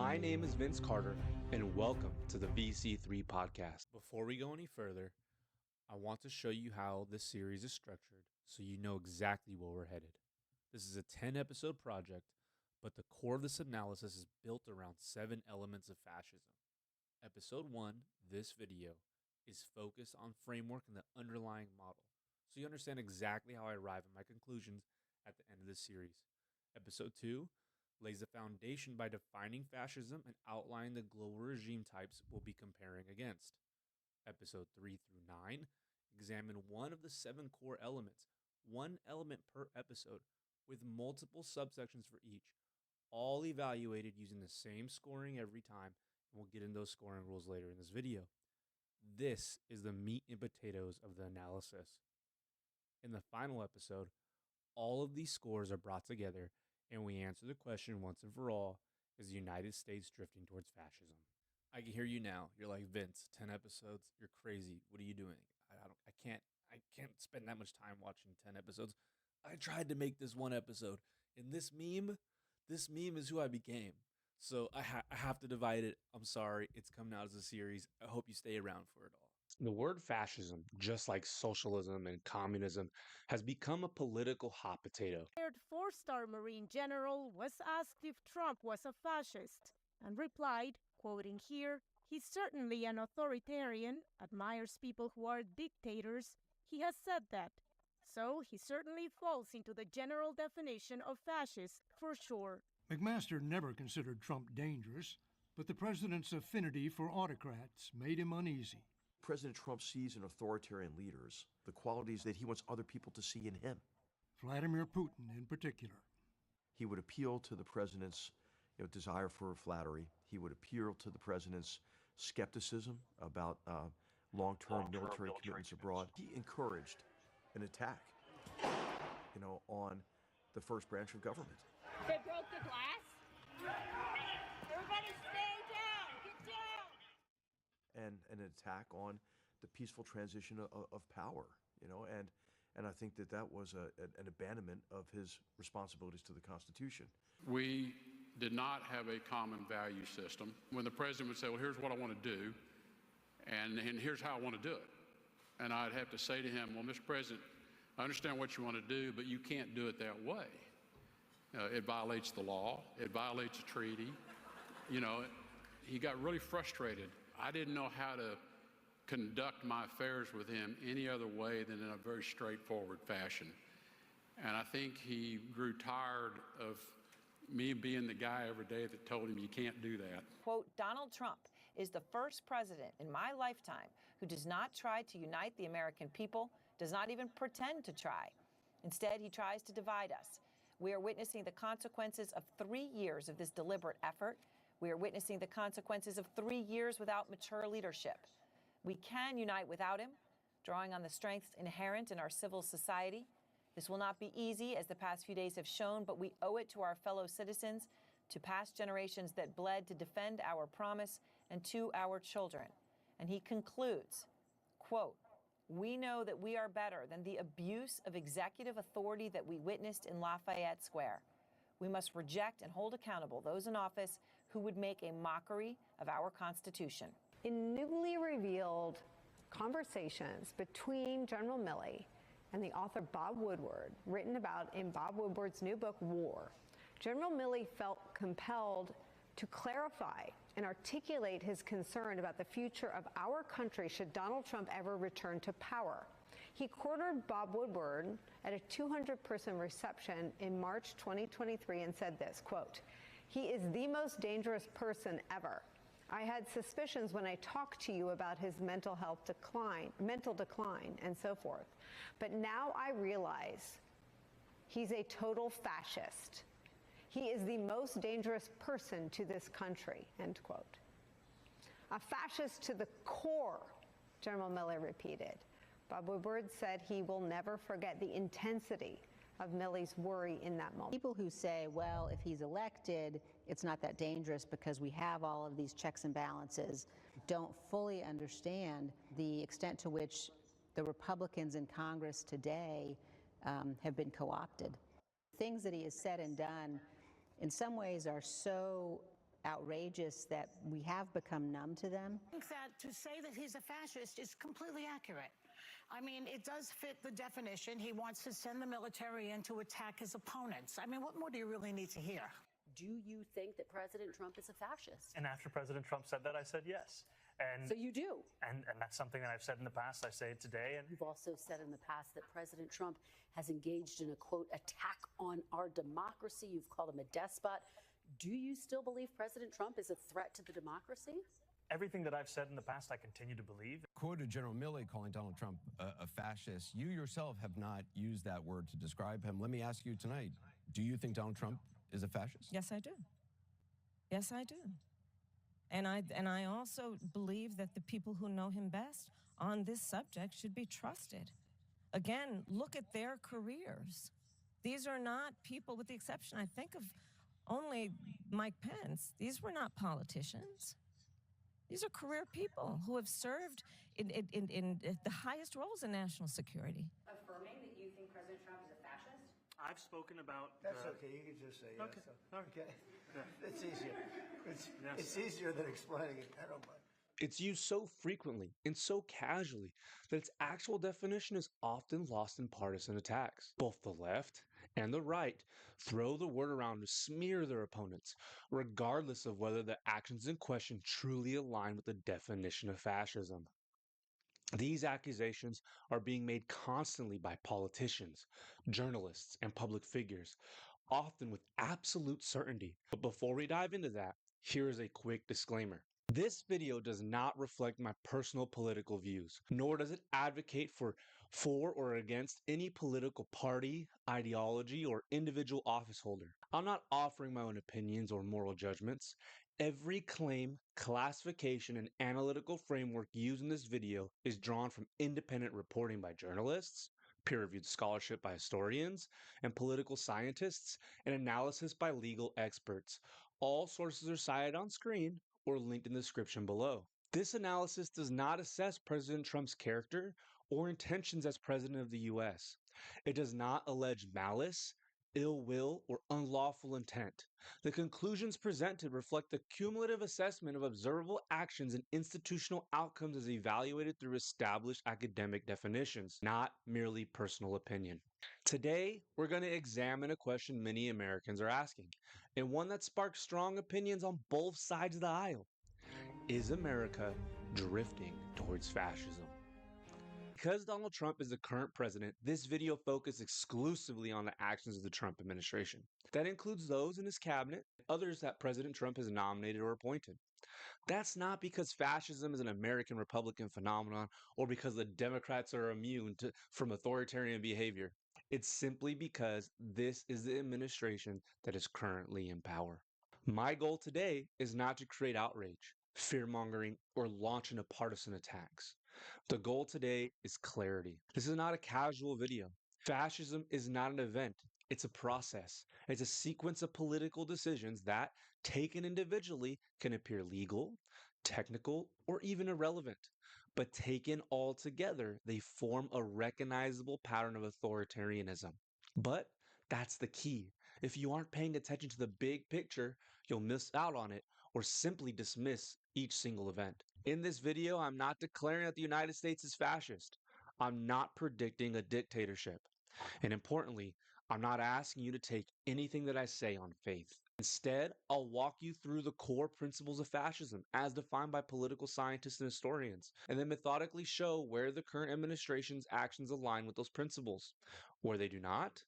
My name is Vince Carter, and welcome to the VC3 podcast. Before we go any further, I want to show you how this series is structured so you know exactly where we're headed. This is a 10-episode project, but the core of this analysis is built around 7 elements of fascism. Episode 1, this video, is focused on framework and the underlying model, so you understand exactly how I arrive at my conclusions at the end of this series. Episode 2 lays the foundation by defining fascism and outlining the global regime types we'll be comparing against. Episode 3 through 9 examine one of the 7 core elements, one element per episode, with multiple subsections for each, all evaluated using the same scoring every time, and we'll get into those scoring rules later in this video. This is the meat and potatoes of the analysis. In the final episode, all of these scores are brought together and we answer the question once and for all, is the United States drifting towards fascism? I can hear you now. You're like, Vince, 10 episodes, you're crazy. What are you doing? I can't spend that much time watching 10 episodes. I tried to make this one episode, and this meme is who I became. So I have to divide it. I'm sorry, it's coming out as a series. I hope you stay around for it all. The word fascism, just like socialism and communism, has become a political hot potato. A 4-star Marine general was asked if Trump was a fascist and replied, quoting here, "He's certainly an authoritarian, admires people who are dictators. He has said that. So he certainly falls into the general definition of fascist for sure." McMaster never considered Trump dangerous, but the president's affinity for autocrats made him uneasy. President Trump sees in authoritarian leaders the qualities that he wants other people to see in him. Vladimir Putin in particular. He would appeal to the president's desire for flattery. He would appeal to the president's skepticism about long-term military commitments abroad. He encouraged an attack, on the first branch of government. They broke the glass. Everybody stay down. Get down. And an attack on the peaceful transition of power, and I think that was an abandonment of his responsibilities to the Constitution. We did not have a common value system. When the president would say, well, here's what I want to do, and here's how I want to do it. And I'd have to say to him, well, Mr. President, I understand what you want to do, but you can't do it that way. It violates the law. It violates a treaty. He got really frustrated. I didn't know how to conduct my affairs with him any other way than in a very straightforward fashion. And I think he grew tired of me being the guy every day that told him you can't do that. Quote, Donald Trump is the first president in my lifetime who does not try to unite the American people, does not even pretend to try. Instead, he tries to divide us. We are witnessing the consequences of 3 years of this deliberate effort. We are witnessing the consequences of 3 years without mature leadership. We can unite without him, drawing on the strengths inherent in our civil society. This will not be easy, as the past few days have shown, but we owe it to our fellow citizens, to past generations that bled to defend our promise, and to our children. And he concludes, quote, we know that we are better than the abuse of executive authority that we witnessed in Lafayette Square. We must reject and hold accountable those in office who would make a mockery of our Constitution. In newly revealed conversations between General Milley and the author Bob Woodward, written about in Bob Woodward's new book, War, General Milley felt compelled to clarify and articulate his concern about the future of our country should Donald Trump ever return to power. He cornered Bob Woodward at a 200-person reception in March 2023 and said this, quote, he is the most dangerous person ever. I had suspicions when I talked to you about his mental decline, and so forth. But now I realize he's a total fascist. He is the most dangerous person to this country, end quote. A fascist to the core, General Milley repeated. Bob Woodward said he will never forget the intensity of Milley's worry in that moment. People who say, well, if he's elected, it's not that dangerous because we have all of these checks and balances, don't fully understand the extent to which the Republicans in Congress today have been co-opted. Things that he has said and done in some ways are so outrageous that we have become numb to them. I think that to say that he's a fascist is completely accurate. I mean, it does fit the definition. He wants to send the military in to attack his opponents. I mean, what more do you really need to hear? Do you think that President Trump is a fascist? And after President Trump said that, I said yes. And so you do? And that's something that I've said in the past. I say it today. And you've also said in the past that President Trump has engaged in a, quote, attack on our democracy. You've called him a despot. Do you still believe President Trump is a threat to the democracy? Everything that I've said in the past, I continue to believe. Quoted General Milley calling Donald Trump a fascist. You yourself have not used that word to describe him. Let me ask you tonight, do you think Donald Trump is a fascist? Yes, I do. Yes, I do. And I also believe that the people who know him best on this subject should be trusted. Again, look at their careers. These are not people, with the exception, I think, of only Mike Pence. These were not politicians. These are career people who have served in the highest roles in national security. Affirming that you think President Trump is a fascist? I've spoken about... That's okay. You can just say yes. Okay. So, okay. It's easier. It's easier than explaining it. I don't mind. It's used so frequently and so casually that its actual definition is often lost in partisan attacks. Both the left and the right throw the word around to smear their opponents, regardless of whether the actions in question truly align with the definition of fascism. These accusations are being made constantly by politicians, journalists, and public figures, often with absolute certainty. But before we dive into that, here is a quick disclaimer. This video does not reflect my personal political views, nor does it advocate for or against any political party, ideology, or individual office holder. I'm not offering my own opinions or moral judgments. Every claim, classification, and analytical framework used in this video is drawn from independent reporting by journalists, peer-reviewed scholarship by historians and political scientists, and analysis by legal experts. All sources are cited on screen or linked in the description below. This analysis does not assess President Trump's character or intentions as President of the U.S. It does not allege malice, ill will, or unlawful intent. The conclusions presented reflect the cumulative assessment of observable actions and institutional outcomes as evaluated through established academic definitions, not merely personal opinion. Today, we're going to examine a question many Americans are asking, and one that sparks strong opinions on both sides of the aisle. Is America drifting towards fascism? Because Donald Trump is the current president, this video focuses exclusively on the actions of the Trump administration. That includes those in his cabinet, others that President Trump has nominated or appointed. That's not because fascism is an American Republican phenomenon or because the Democrats are immune from authoritarian behavior. It's simply because this is the administration that is currently in power. My goal today is not to create outrage, fear-mongering, or launch into partisan attacks. The goal today is clarity. This is not a casual video. Fascism is not an event. It's a process. It's a sequence of political decisions that, taken individually, can appear legal, technical, or even irrelevant. But taken all together, they form a recognizable pattern of authoritarianism. But that's the key. If you aren't paying attention to the big picture, you'll miss out on it or simply dismiss each single event. In this video, I'm not declaring that the United States is fascist. I'm not predicting a dictatorship. And importantly, I'm not asking you to take anything that I say on faith. Instead, I'll walk you through the core principles of fascism as defined by political scientists and historians, and then methodically show where the current administration's actions align with those principles, where they do not,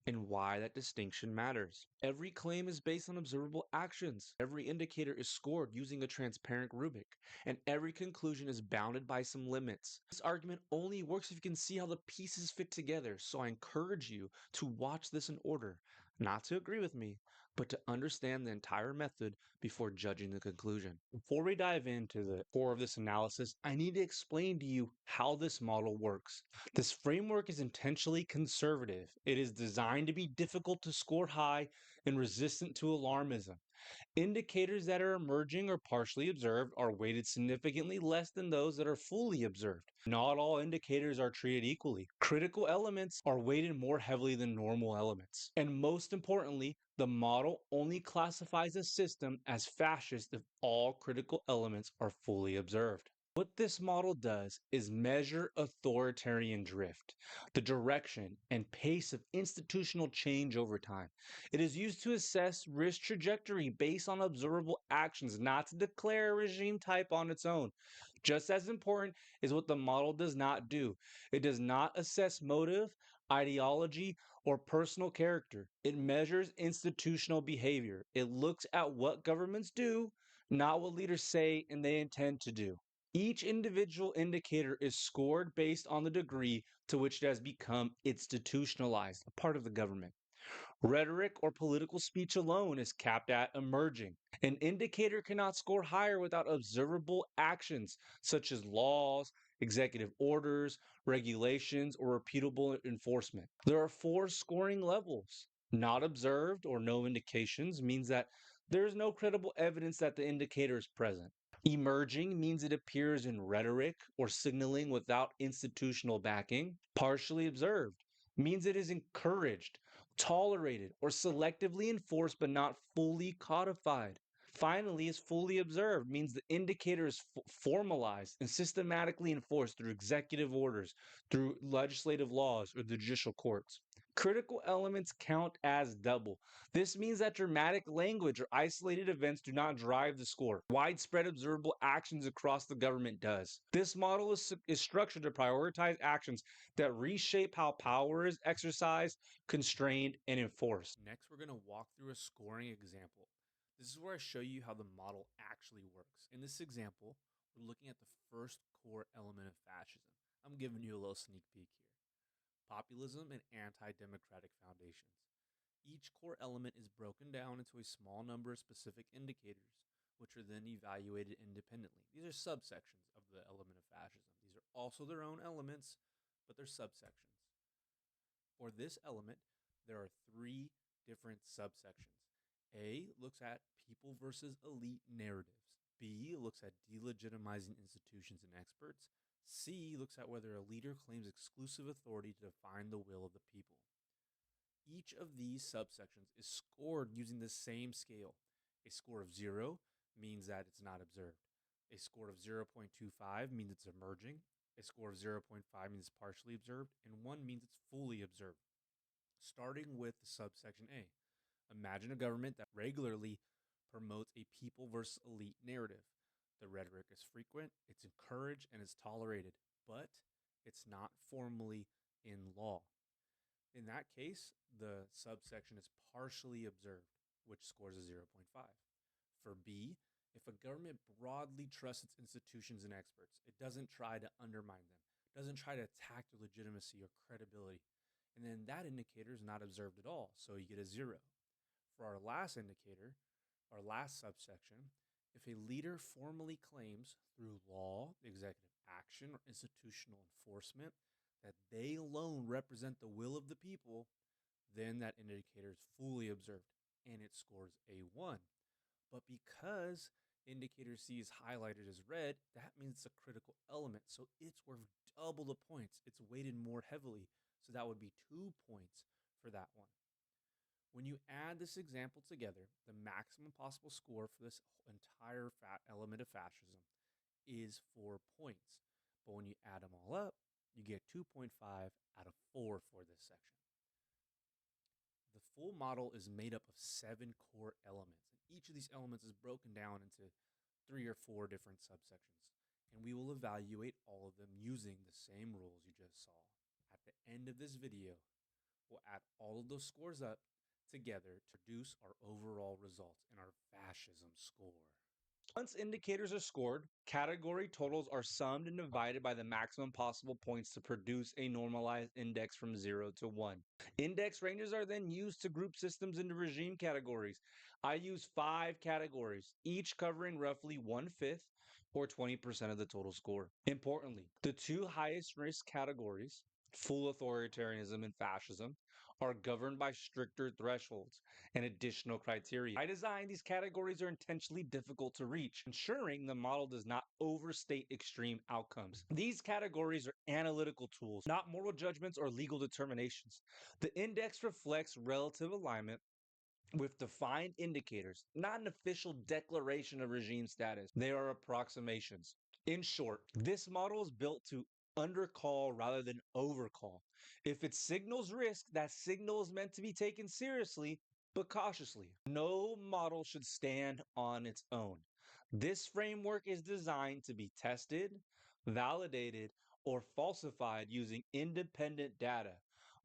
and why that distinction matters. Every claim is based on observable actions. Every indicator is scored using a transparent rubric, and every conclusion is bounded by some limits. This argument only works if you can see how the pieces fit together, so I encourage you to watch this in order, not to agree with me, but to understand the entire method before judging the conclusion. Before we dive into the core of this analysis, I need to explain to you how this model works. This framework is intentionally conservative. It is designed to be difficult to score high and resistant to alarmism. Indicators that are emerging or partially observed are weighted significantly less than those that are fully observed. Not all indicators are treated equally. Critical elements are weighted more heavily than normal elements. And most importantly, the The model only classifies a system as fascist if all critical elements are fully observed. What this model does is measure authoritarian drift, the direction and pace of institutional change over time. It is used to assess risk trajectory based on observable actions, not to declare a regime type on its own. Just as important is what the model does not do. It does not assess motive, ideology, or personal character. It measures institutional behavior. It looks at what governments do, not what leaders say and they intend to do. Each individual indicator is scored based on the degree to which it has become institutionalized, a part of the government. Rhetoric or political speech alone is capped at emerging. An indicator cannot score higher without observable actions such as laws, executive orders, regulations, or repeatable enforcement. There are 4 scoring levels. Not observed or no indications means that there is no credible evidence that the indicator is present. Emerging means it appears in rhetoric or signaling without institutional backing. Partially observed means it is encouraged, tolerated, or selectively enforced but not fully codified. Finally, is fully observed means the indicator is formalized and systematically enforced through executive orders, through legislative laws, or the judicial courts. Critical elements count as double. This means that dramatic language or isolated events do not drive the score. Widespread observable actions across the government does. This model is structured to prioritize actions that reshape how power is exercised, constrained, and enforced. Next, we're going to walk through a scoring example. This is where I show you how the model actually works. In this example, we're looking at the first core element of fascism. I'm giving you a little sneak peek here. Populism and anti-democratic foundations. Each core element is broken down into a small number of specific indicators, which are then evaluated independently. These are subsections of the element of fascism. These are also their own elements, but they're subsections. For this element, there are 3 different subsections. A looks at people versus elite narratives. B looks at delegitimizing institutions and experts. C looks at whether a leader claims exclusive authority to define the will of the people. Each of these subsections is scored using the same scale. A score of 0 means that it's not observed. A score of 0.25 means it's emerging. A score of 0.5 means it's partially observed. And 1 means it's fully observed. Starting with the subsection A. Imagine a government that regularly promotes a people versus elite narrative. The rhetoric is frequent, it's encouraged, and it's tolerated, but it's not formally in law. In that case, the subsection is partially observed, which scores a 0.5. For B, if a government broadly trusts its institutions and experts, it doesn't try to undermine them, doesn't try to attack their legitimacy or credibility, and then that indicator is not observed at all, so you get a 0. For our last indicator, our last subsection, if a leader formally claims through law, executive action, or institutional enforcement that they alone represent the will of the people, then that indicator is fully observed and it scores a 1. But because indicator C is highlighted as red, that means it's a critical element. So it's worth double the points. It's weighted more heavily. So that would be 2 points for that one. When you add this example together, the maximum possible score for this entire element of fascism is 4 points. But when you add them all up, you get 2.5 out of 4 for this section. The full model is made up of 7 core elements, and each of these elements is broken down into 3 or 4 different subsections, and we will evaluate all of them using the same rules you just saw. At the end of this video, we'll add all of those scores up together to produce our overall results in our fascism score. Once indicators are scored, category totals are summed and divided by the maximum possible points to produce a normalized index from 0 to 1. Index ranges are then used to group systems into regime categories. I use 5 categories, each covering roughly 1/5 or 20% of the total score. Importantly, the 2 highest risk categories, full authoritarianism and fascism, are governed by stricter thresholds and additional criteria. By design, these categories are intentionally difficult to reach, ensuring the model does not overstate extreme outcomes. These categories are analytical tools, not moral judgments or legal determinations. The index reflects relative alignment with defined indicators, not an official declaration of regime status. They are approximations. In short, this model is built to undercall rather than overcall. If it signals risk, that signal is meant to be taken seriously, but cautiously. No model should stand on its own. This framework is designed to be tested, validated, or falsified using independent data.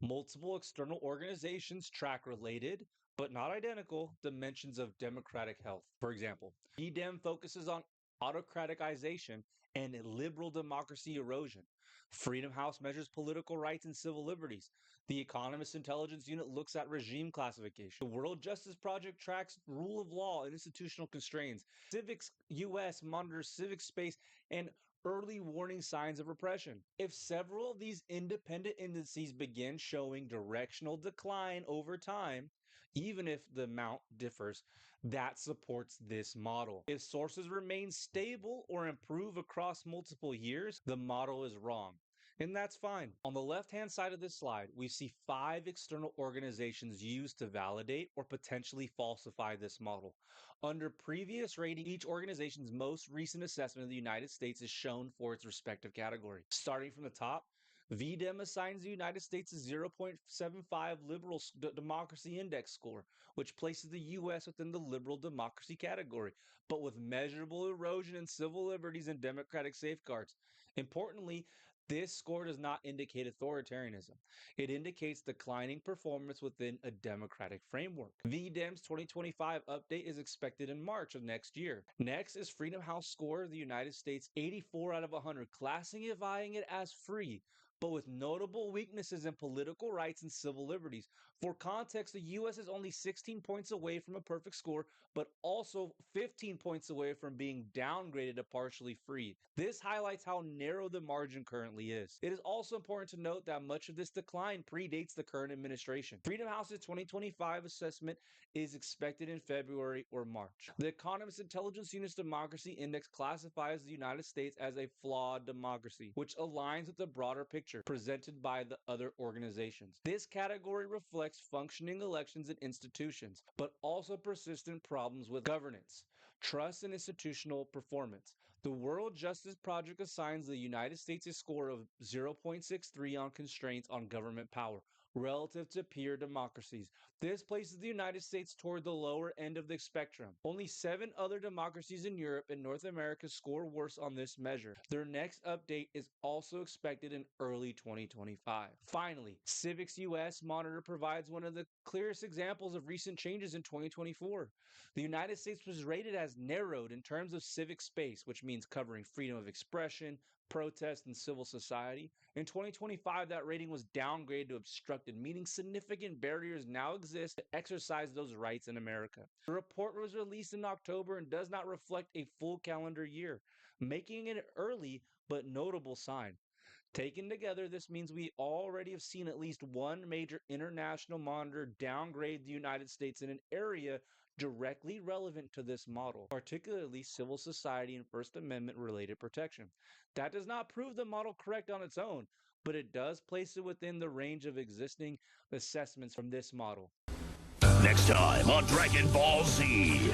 Multiple external organizations track related, but not identical, dimensions of democratic health. For example, VDEM focuses on autocraticization and liberal democracy erosion. Freedom House measures political rights and civil liberties. The Economist Intelligence Unit looks at regime classification. The World Justice Project tracks rule of law and institutional constraints. Civics US monitors civic space and early warning signs of repression. If several of these independent indices begin showing directional decline over time, even if the amount differs, that supports this model. If sources remain stable or improve across multiple years, the model is wrong. And that's fine. On the left-hand side of this slide, we see 5 external organizations used to validate or potentially falsify this model. Under previous rating, each organization's most recent assessment of the United States is shown for its respective category. Starting from the top, VDEM assigns the United States a 0.75 liberal democracy index score, which places the U.S. within the liberal democracy category, but with measurable erosion in civil liberties and democratic safeguards. Importantly, this score does not indicate authoritarianism. It indicates declining performance within a democratic framework. VDEM's 2025 update is expected in March of next year. Next is Freedom House score of the United States 84 out of 100, classifying it as free, but with notable weaknesses in political rights and civil liberties. For context, the U.S. is only 16 points away from a perfect score, but also 15 points away from being downgraded to partially free. This highlights how narrow the margin currently is. It is also important to note that much of this decline predates the current administration. Freedom House's 2025 assessment is expected in February or March. The Economist Intelligence Unit's Democracy Index classifies the United States as a flawed democracy, which aligns with the broader picture presented by the other organizations. This category reflects functioning elections and institutions, but also persistent problems with governance, trust, and institutional performance. The World Justice Project assigns the United States a score of 0.63 on constraints on government power relative to peer democracies. This places the United States toward the lower end of the spectrum. Only 7 other democracies in Europe and North America score worse on this measure. Their next update is also expected in early 2025. Finally, Civics US Monitor provides one of the clearest examples of recent changes in 2024. The United States was rated as narrowed in terms of civic space, which means covering freedom of expression, protest, and civil society. In 2025, that rating was downgraded to obstructed, meaning significant barriers now exist to exercise those rights in America. The report was released in October and does not reflect a full calendar year, making it an early but notable sign. Taken together, this means we already have seen at least one major international monitor downgrade the United States in an area directly relevant to this model, particularly civil society and First Amendment related protection. That does not prove the model correct on its own, but it does place it within the range of existing assessments from this model. Next time on Dragon Ball Z.